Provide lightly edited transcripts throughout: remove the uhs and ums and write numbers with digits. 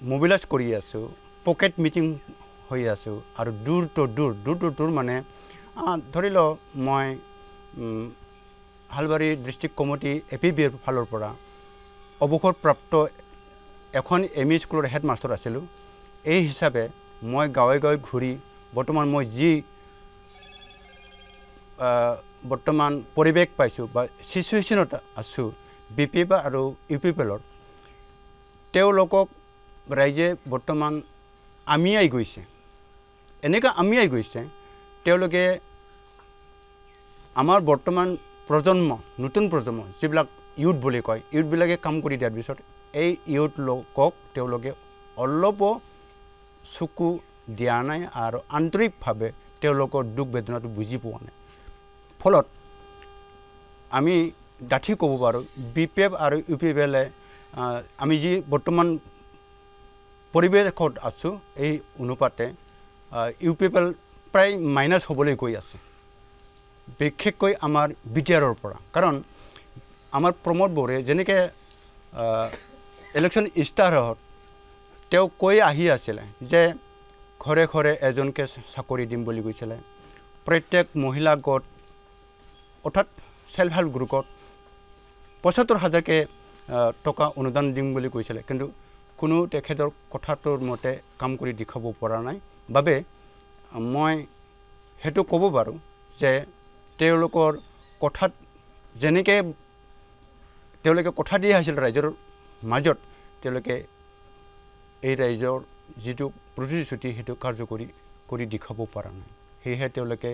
Mobilise কৰি আছোঁ, pocket meeting হৈ আছোঁ আৰু দূৰ তো মানে ধৰি লওক মই হালবাৰী ডিষ্ট্ৰিক্ট কমিটি APBৰ ফালৰ পৰা অৱসৰপ্ৰাপ্ত এখন ME স্কুলৰ হেডমাষ্টাৰ আছিলোঁ। এই হিচাপে মই গাঁৱে গাঁৱে ঘূৰি বৰ্তমান মই যি বৰ্তমান পৰিৱেশ পাইছোঁ বা চিচুৱেশ্যনত আছোঁ BPF আৰু UPPLৰ, তেওঁলোকক ৰাইজে বৰ্তমান আমিয়াই গৈছে, এনেকুৱা আমিয়াই গৈছে তেওঁলোকে আমাৰ বৰ্তমান প্ৰজন্ম, নতুন প্ৰজন্ম যিবিলাক ইউথ বুলি কয়, ইউথবিলাকে কাম কৰি দিয়াৰ পিছত এই ইউথ লোকক তেওঁলোকে অলপো চকু দিয়া নাই আৰু আন্তৰিকভাৱে তেওঁলোকৰ দুখ বেদনাটো বুজি পোৱা নাই। ফলত আমি ডাঠি ক'ব পাৰোঁ BPF আৰু UPPLে আমি যি বৰ্তমান পৰিৱেশত আছোঁ এই অনুপাতে UPPL প্ৰায় মাইনাছ হ'বলৈ গৈ আছে, বিশেষকৈ আমাৰ BTRৰ পৰা। কাৰণ আমাৰ প্ৰমোদ বড়োৱে যেনেকৈ ইলেকশ্যন ষ্টাৰত তেওঁ কৈ আহি আছিলে যে ঘৰে ঘৰে এজনকৈ চাকৰি দিম বুলি কৈছিলে, প্ৰত্যেক মহিলা গোট অৰ্থাৎ সেল্ফ হেল্প গ্ৰুপত ৭৫,০০০কৈ টকা অনুদান দিম বুলি কৈছিলে, কিন্তু কোনো তেখেতৰ কথাটোৰ মতে কাম কৰি দেখাব পৰা নাই বাবে মই সেইটো ক'ব পাৰোঁ যে তেওঁলোকৰ কথাত যেনেকৈ তেওঁলোকে কথা দি আহিছিল ৰাইজৰ মাজত, তেওঁলোকে এই ৰাইজৰ যিটো প্ৰতিশ্ৰুতি সেইটো কাৰ্যকৰী কৰি দেখাব পৰা নাই। সেয়েহে তেওঁলোকে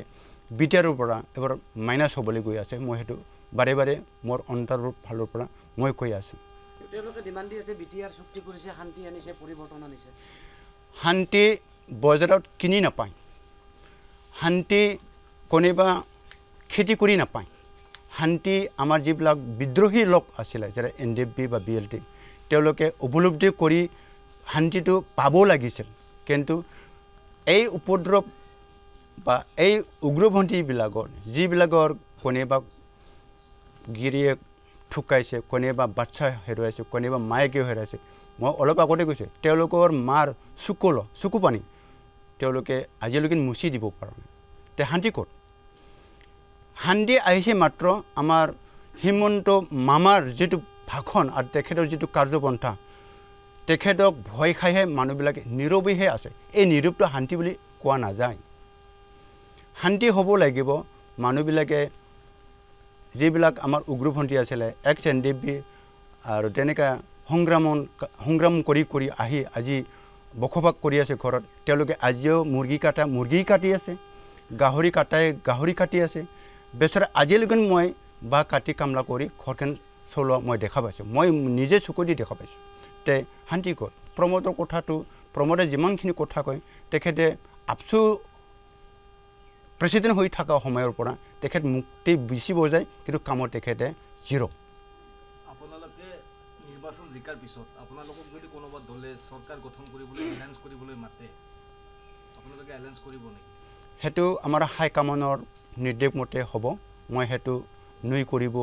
BTRৰ পৰা এবাৰ মাইনাছ হ'বলৈ গৈ আছে। মই সেইটো বাৰে বাৰে মোৰ অন্তৰৰ ফালৰ পৰা মই কৈ আছোঁ। তেওঁলোকে ডিমাণ্ড দি আছে BTR চুক্তি কৰিছে, শান্তি আনিছে, পৰিৱৰ্তন আনিছে। শান্তি বজাৰত কিনি নাপায়, শান্তি কোনোবা খেতি কৰি নাপায়। শান্তি আমাৰ যিবিলাক বিদ্ৰোহী লোক আছিলে যেনে NDFB বা BLT, তেওঁলোকে উপলব্ধি কৰি শান্তিটো পাব লাগিছিল, কিন্তু এই উপদ্ৰৱ বা এই উগ্ৰপন্থীবিলাকৰ যিবিলাকৰ কোনোবা গিৰিয়েক ঠুকাইছে, কোনোবা বাচ্চা হেৰুৱাইছে, কোনোবা মায়েকেও হেৰুৱাইছে, মই অলপ আগতে কৈছোঁ তেওঁলোকৰ মাৰ চকু পানী তেওঁলোকে আজিলৈকে মুচি দিব পৰা নাই। তে শান্তি ক'ত? শান্তি আহিছে মাত্ৰ আমাৰ হিমন্ত মামাৰ যিটো ভাষণ আৰু তেখেতৰ যিটো কাৰ্যপন্থা, তেখেতক ভয় খাইহে মানুহবিলাকে নীৰৱেহে আছে। এই নীৰৱটো শান্তি বুলি কোৱা নাযায়। শান্তি হ'ব লাগিব মানুহবিলাকে যিবিলাক আমাৰ উগ্ৰপন্থী আছিলে ex-NDFB আৰু তেনেকৈ সংগ্ৰাম কৰি আহি আজি বসবাস কৰি আছে ঘৰত, তেওঁলোকে আজিও মুৰ্গী কাটি আছে, গাহৰি কাটি আছে। বেচেৰা আজিলৈকে মই বা কাটি কামলা কৰি ঘৰখন চলোৱা মই দেখা পাইছোঁ, মই নিজে চকু দি দেখা পাইছোঁ। তে শান্তি ক'ত? প্ৰমোদৰ কথাটো প্ৰমোদে যিমানখিনি কথা কয়, তেখেতে আপচু প্ৰেচিডেণ্ট হৈ থকা সময়ৰ পৰা তেখেত মুক্তি বেছি বজায়, কিন্তু কামত তেখেতে জিৰ'। আপোনালোকে নিৰ্বাচন জিকাৰ পিছত আপোনালোকক যদি কোনোবা দলে চৰকাৰ গঠন কৰিবলৈ এলায়েন্স কৰিবলৈ মাতে, আপোনালোকে এলায়েন্স কৰিব নেকি? সেইটো আমাৰ হাইকমাণ্ডৰ নিৰ্দেশ মতে হ'ব। মই সেইটো নুই কৰিব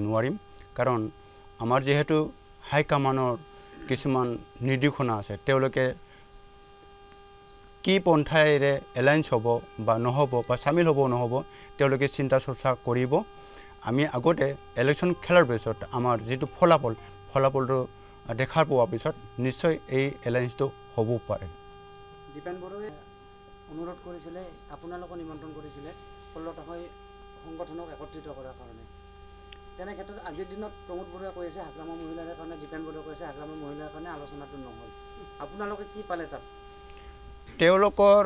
নোৱাৰিম, কাৰণ আমাৰ যিহেতু হাইকমাণ্ডৰ কিছুমান নিৰ্দেশনা আছে, তেওঁলোকে কি পন্থাইৰে এলায়েন্স হ'ব বা নহ'ব বা চামিল হ'ব নহ'ব তেওঁলোকে চিন্তা চৰ্চা কৰিব। আমি আগতে ইলেকশ্যন খেলাৰ পিছত আমাৰ যিটো ফলাফলটো দেখা পোৱাৰ পিছত নিশ্চয় এই এলায়েন্সটো হ'ব পাৰে। দীপেন বড়োৱে অনুৰোধ কৰিছিলে, আপোনালোকক নিমন্ত্ৰণ কৰিছিলে 16টা সংগঠনক একত্ৰিত কৰাৰ কাৰণে। তেনে ক্ষেত্ৰত আজিৰ দিনত প্ৰমোদ বড়োৱে কৈ আছে হাগ্ৰামৰ মহিলাৰ কাৰণে, দীপেন বড়োৱে কৈছে হাগ্ৰামৰ মহিলাৰ কাৰণে আলোচনাটো নহ'ল। আপোনালোকে কি পালে তাত? তেওঁলোকৰ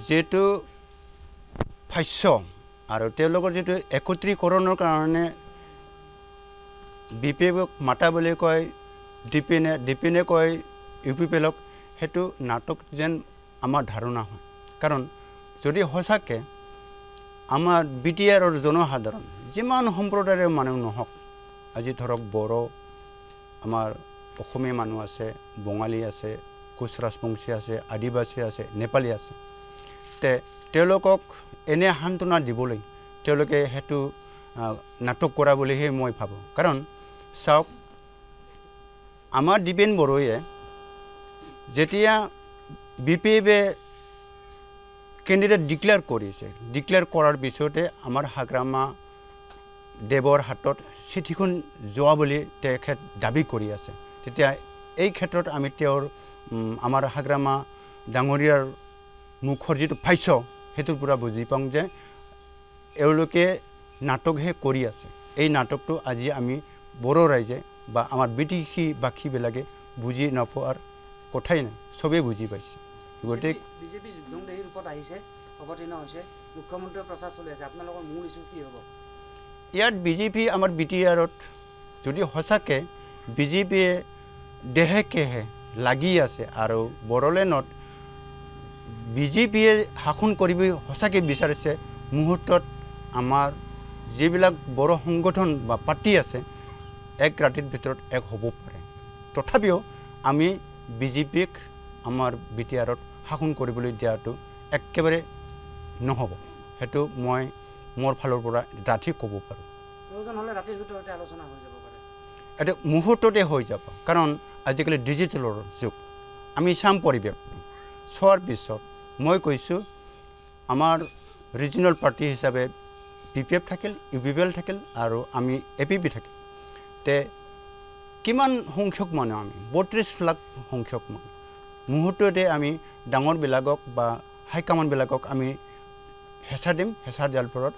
যিটো ভাষ্য আৰু তেওঁলোকৰ যিটো একত্ৰীকৰণৰ কাৰণে BPFক মাতা বুলি কয়, ডিপিনে কয় UPPLক, সেইটো নাটক যেন আমাৰ ধাৰণা হয়। কাৰণ যদি সঁচাকৈ আমাৰ BTRৰ জনসাধাৰণ যিমান সম্প্ৰদায়ৰ মানুহ নহওক, আজি ধৰক বড়ো, আমাৰ অসমীয়া মানুহ আছে, বঙালী আছে, কোচ ৰাজবংশী আছে, আদিবাসী আছে, নেপালী আছে, তেওঁলোকক এনে সান্তনা দিবলৈ তেওঁলোকে সেইটো নাটক কৰা বুলিহে মই ভাবোঁ। কাৰণ চাওক, আমাৰ দীপেন বড়োৱে যেতিয়া BPF কেণ্ডিডেট ডিক্লেয়াৰ কৰিছে ডিক্লেয়াৰ কৰাৰ পিছতে আমাৰ হাগ্ৰামা দেৱৰ হাতত চিঠিখন যোৱা বুলি তেখেত দাবী কৰি আছে তেতিয়া এই ক্ষেত্ৰত আমি তেওঁৰ আমাৰ হাগ্ৰামা ডাঙৰীয়াৰ মুখৰ যিটো ভাষ্য সেইটোৰ পৰা বুজি পাওঁ যে এওঁলোকে নাটকহে কৰি আছে এই নাটকটো আজি আমি বড়ো ৰাইজে বা আমাৰ বিদেশীবাসীবিলাকে বুজি নোপোৱাৰ কথাই নাই চবেই বুজি পাইছে গতিকে বিজেপি যুদ্ধংদেহী ৰূপত আহিছে অৱতীৰ্ণ হৈছে মুখ্যমন্ত্ৰীৰ প্ৰচাৰ চলি আছে আপোনালোকৰ মূল ইছ্যু কি হ'ব ইয়াত বিজেপি আমাৰ BTRত যদি সঁচাকৈ বিজেপিয়ে দেহে কেহে লাগি আছে আৰু বড়োলেণ্ডত বিজেপিয়ে শাসন কৰিব সঁচাকৈ বিচাৰিছে মুহূৰ্তত আমাৰ যিবিলাক বড়ো সংগঠন বা পাৰ্টি আছে এক ৰাতিৰ ভিতৰত এক হ'ব পাৰে তথাপিও আমি বিজেপিক আমাৰ BTRত শাসন কৰিবলৈ দিয়াটো একেবাৰে নহ'ব সেইটো মই মোৰ ফালৰ পৰা ডাঠি ক'ব পাৰোঁ প্ৰয়োজন হ'লে ৰাতিৰ ভিতৰতে আলোচনা হৈ যাব পাৰে এটা মুহূৰ্ততে হৈ যাব কাৰণ আজিকালি ডিজিটেলৰ যুগ আমি চাম পৰিৱেশ চোৱাৰ পিছত মই কৈছোঁ আমাৰ ৰিজনেল পাৰ্টি হিচাপে BPF থাকিল UPPL থাকিল আৰু আমি APP থাকিল তে কিমান সংখ্যক মানুহ আমি 32 লাখ সংখ্যক মানুহ মুহূৰ্ততে আমি ডাঙৰবিলাকক বা হাইকমাণ্ডবিলাকক আমি হেঁচা দিম হেঁচা দিয়াৰ ফলত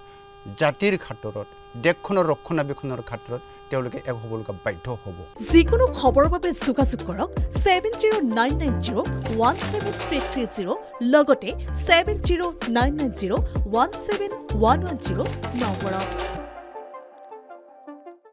জাতিৰ ক্ষেত্ৰত দেশখনৰ ৰক্ষণাবেক্ষণৰ ক্ষেত্ৰত তেওঁলোকে এক হ'বলগা বাধ্য হ'ব যিকোনো খবৰৰ বাবে যোগাযোগ কৰক 7099017330 লগতে 7099017110 নম্বৰত